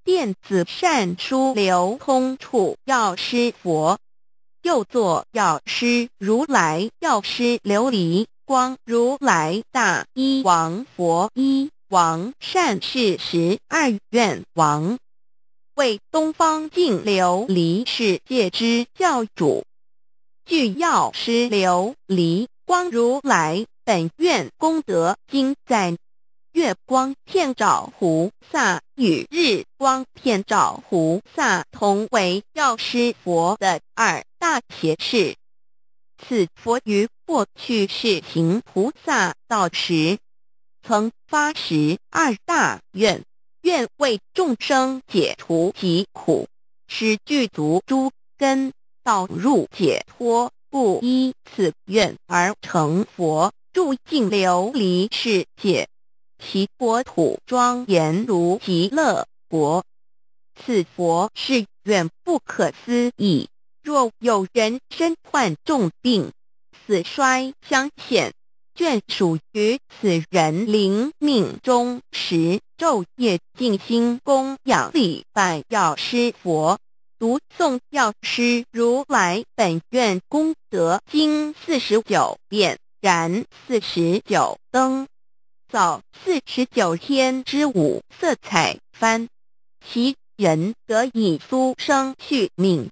电子善书流通处药师佛，又作药师如来药师琉璃光如来大医王佛医王善事12愿王，为东方净琉璃世界之教主。据药师琉璃光如来本愿功德经载，月光遍照菩萨与日光遍照菩萨同为药师佛的2大胁侍。此佛于过去世行菩萨道时，曾发12大愿，愿为众生解除疾苦，使具足诸根，导入解脱，故依此愿而成佛，住净琉璃世界。其国土庄严如极乐国。此佛是远不可思议。若有人身患重病，死衰相现，眷属于此人灵命中时，昼夜静心供养礼拜药师佛，读诵药师如来本愿功德经49遍，燃49灯，扫49天之5色彩幡，其人得以苏生去命